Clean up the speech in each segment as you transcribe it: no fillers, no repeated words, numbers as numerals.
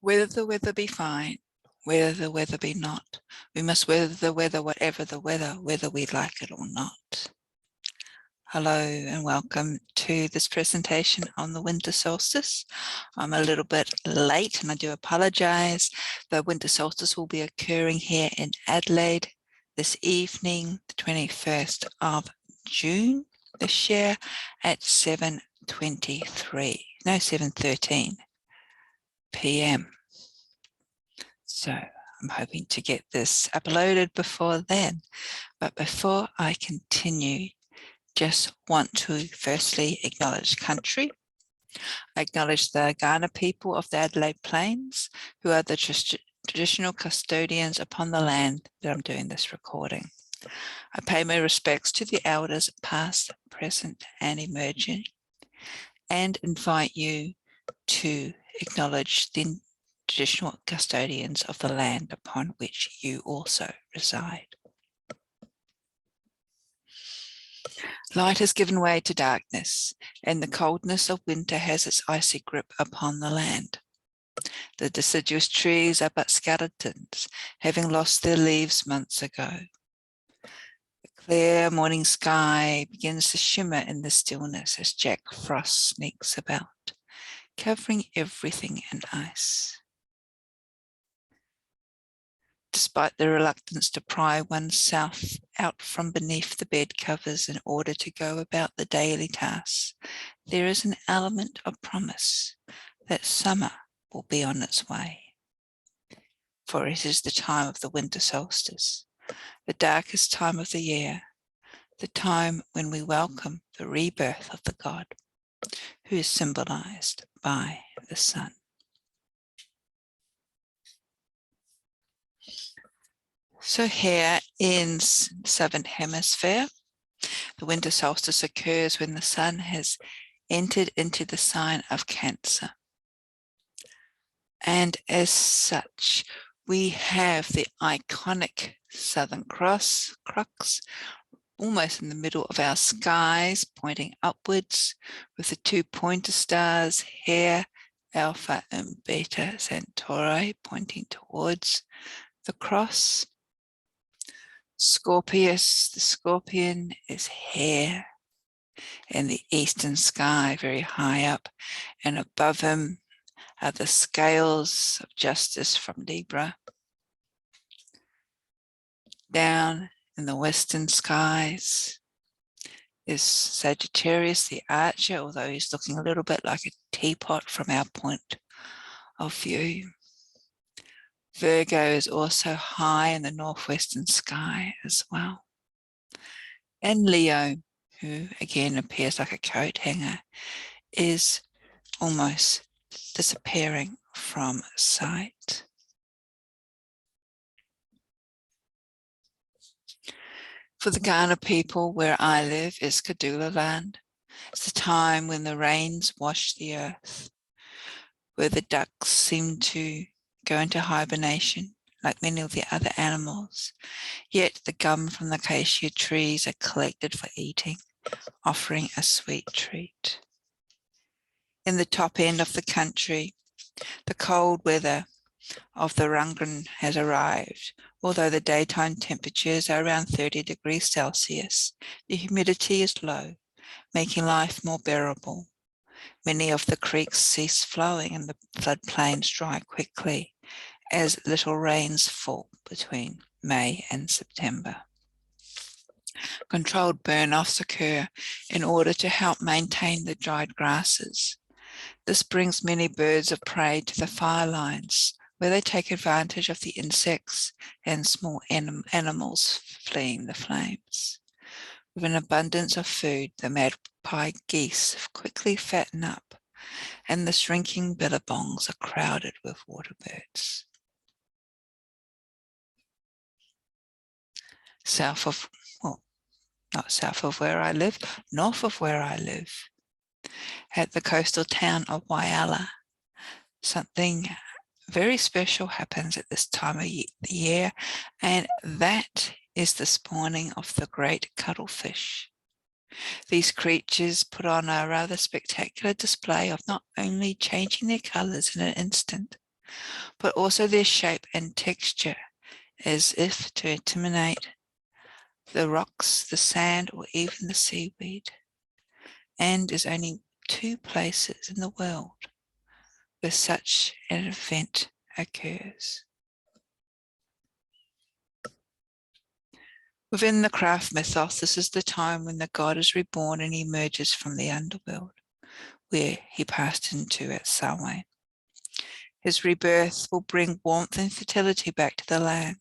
Whether the weather be fine, whether the weather be not, we must weather the weather, whatever the weather, whether we like it or not. Hello and welcome to this presentation on the winter solstice. I'm a little bit late and I do apologise. The winter solstice will be occurring here in Adelaide this evening, the 21st of June this year at 7:13 p.m. So I'm hoping to get this uploaded before then. But before I continue, just want to firstly acknowledge country. I acknowledge the Kaurna people of the Adelaide Plains, who are the traditional custodians upon the land that I'm doing this recording. I pay my respects to the elders past, present and emerging, and invite you to acknowledge the traditional custodians of the land upon which you also reside. Light has given way to darkness, and the coldness of winter has its icy grip upon the land. The deciduous trees are but skeletons, having lost their leaves months ago. The clear morning sky begins to shimmer in the stillness as Jack Frost sneaks about, covering everything in ice. Despite the reluctance to pry oneself out from beneath the bed covers in order to go about the daily tasks, there is an element of promise that summer will be on its way. For it is the time of the winter solstice, the darkest time of the year, the time when we welcome the rebirth of the god, who is symbolized by the sun. So here in Southern Hemisphere, the winter solstice occurs when the sun has entered into the sign of Cancer. And as such, we have the iconic Southern Cross, crux, almost in the middle of our skies, pointing upwards with the two pointer stars here, Alpha and Beta Centauri, pointing towards the cross. Scorpius, the scorpion, is here in the eastern sky, very high up, and above him are the scales of justice from Libra. Down in the western skies is Sagittarius, the archer, although he's looking a little bit like a teapot from our point of view. Virgo is also high in the northwestern sky as well. And Leo, who again appears like a coat hanger, is almost disappearing from sight. For the Kaurna people, where I live is Kudlila land. It's the time when the rains wash the earth, where the ducks seem to go into hibernation like many of the other animals, yet the gum from the acacia trees are collected for eating, offering a sweet treat. In the top end of the country, the cold weather of the Rungan has arrived. Although the daytime temperatures are around 30 degrees Celsius, the humidity is low, making life more bearable. Many of the creeks cease flowing and the floodplains dry quickly as little rains fall between May and September. Controlled burn-offs occur in order to help maintain the dried grasses. This brings many birds of prey to the fire lines, where they take advantage of the insects and small animals fleeing the flames. With an abundance of food, the magpie geese quickly fatten up, and the shrinking billabongs are crowded with water birds. South of, well, not south of where I live, north of where I live, at the coastal town of Whyalla, something very special happens at this time of the year, and that is the spawning of the great cuttlefish. These creatures put on a rather spectacular display of not only changing their colours in an instant, but also their shape and texture, as if to intimidate the rocks, the sand, or even the seaweed, and is only 2 places in the world where such an event occurs. Within the craft mythos, this is the time when the god is reborn and emerges from the underworld, where he passed into at Samhain. His rebirth will bring warmth and fertility back to the land.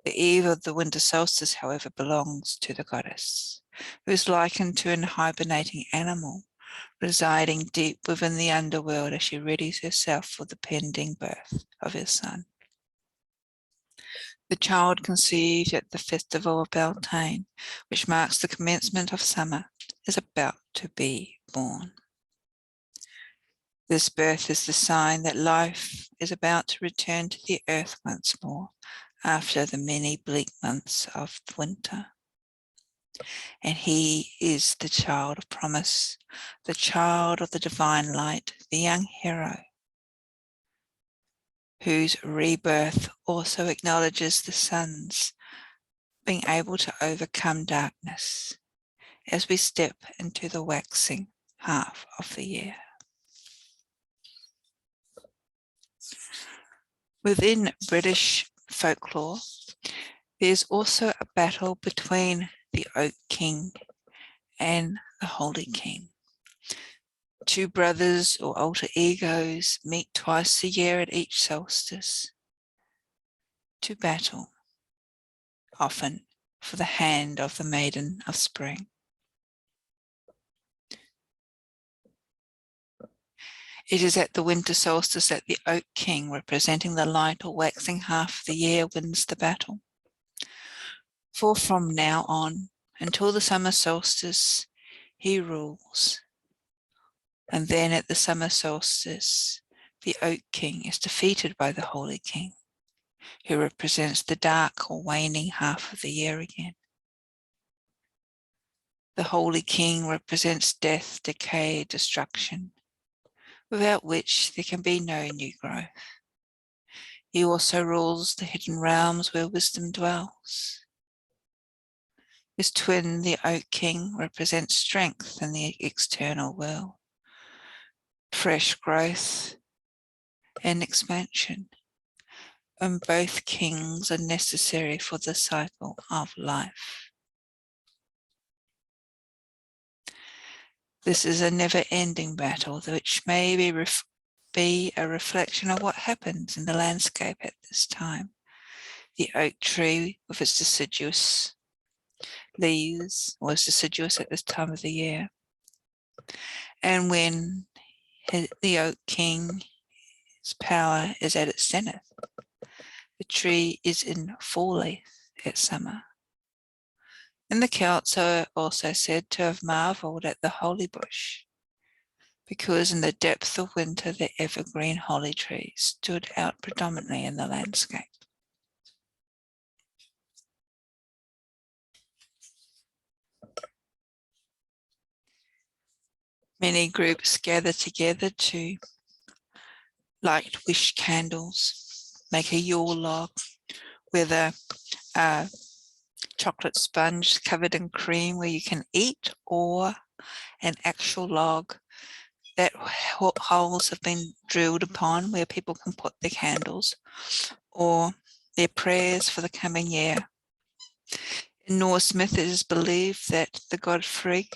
The eve of the winter solstice, however, belongs to the goddess, who is likened to an hibernating animal, residing deep within the underworld as she readies herself for the pending birth of her son. The child conceived at the festival of Beltane, which marks the commencement of summer, is about to be born. This birth is the sign that life is about to return to the earth once more after the many bleak months of winter. And he is the child of promise, the child of the divine light, the young hero, whose rebirth also acknowledges the sun's being able to overcome darkness as we step into the waxing half of the year. Within British folklore, there's also a battle between the Oak King and the Holy King. 2 brothers or alter egos meet twice a year at each solstice to battle, often for the hand of the maiden of spring. It is at the winter solstice that the Oak King, representing the light or waxing half of the year, wins the battle. For from now on, until the summer solstice, he rules. And then at the summer solstice, the Oak King is defeated by the Holy King, who represents the dark or waning half of the year again. The Holy King represents death, decay, destruction, without which there can be no new growth. He also rules the hidden realms where wisdom dwells. His twin, the Oak King, represents strength in the external world, fresh growth and expansion, and both kings are necessary for the cycle of life. This is a never-ending battle, which may be a reflection of what happens in the landscape at this time. The oak tree, with its deciduous leaves, was deciduous at this time of the year. And when the Oak King's power is at its zenith, the tree is in full leaf at summer. And the Celts are also said to have marvelled at the holly bush, because in the depth of winter the evergreen holly tree stood out predominantly in the landscape. Many groups gather together to light wish candles, make a Yule log, whether a chocolate sponge covered in cream where you can eat, or an actual log that holes have been drilled upon where people can put their candles or their prayers for the coming year. In Norse myth, it is believed that the god Frigg,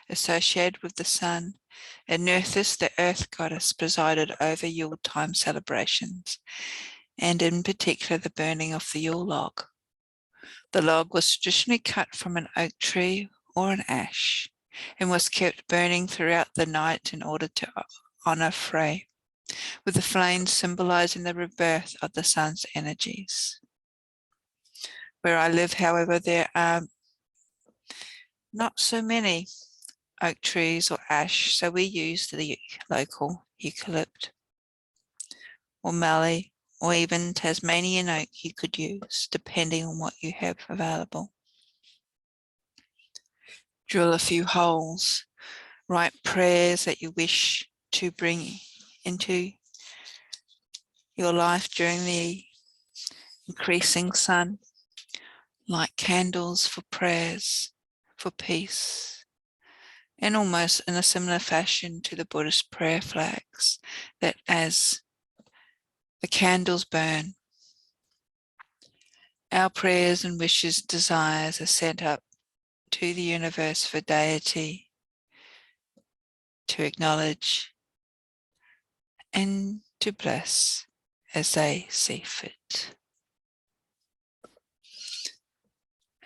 associated with the sun, and Nerthus, the earth goddess, presided over Yuletime celebrations, and in particular the burning of the Yule log. The log was traditionally cut from an oak tree or an ash, and was kept burning throughout the night in order to honour Frey, with the flames symbolising the rebirth of the sun's energies. Where I live, however, there are not so many oak trees or ash, so we use the local eucalypt or mallee, or even Tasmanian oak you could use, depending on what you have available. Drill a few holes, write prayers that you wish to bring into your life during the increasing sun, like candles for prayers, for peace, and almost in a similar fashion to the Buddhist prayer flags, that as the candles burn, our prayers and wishes, desires are sent up to the universe for deity to acknowledge and to bless as they see fit.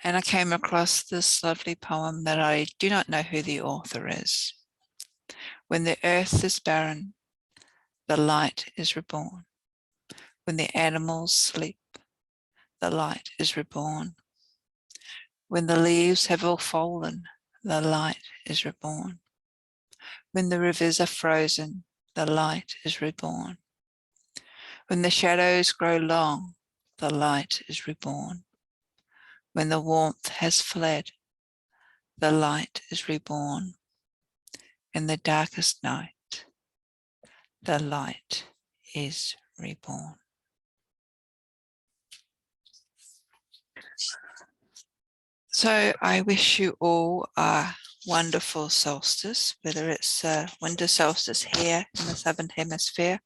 And I came across this lovely poem that I do not know who the author is. When the earth is barren, the light is reborn. When the animals sleep, the light is reborn. When the leaves have all fallen, the light is reborn. When the rivers are frozen, the light is reborn. When the shadows grow long, the light is reborn. When the warmth has fled, the light is reborn. In the darkest night, the light is reborn. So I wish you all a wonderful solstice, whether it's winter solstice here in the Southern Hemisphere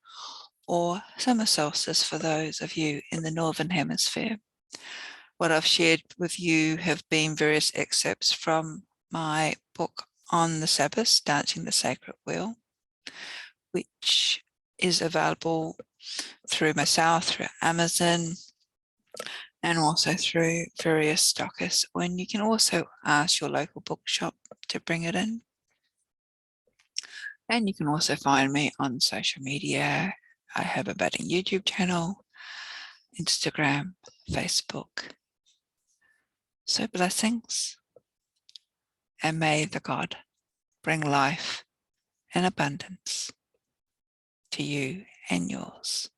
or summer solstice for those of you in the Northern Hemisphere. What I've shared with you have been various excerpts from my book on the Sabbath, Dancing the Sacred Wheel, which is available through myself, through Amazon, and also through various stockists. And you can also ask your local bookshop to bring it in. And you can also find me on social media. I have a budding YouTube channel, Instagram, Facebook. So blessings, and may the God bring life and abundance to you and yours.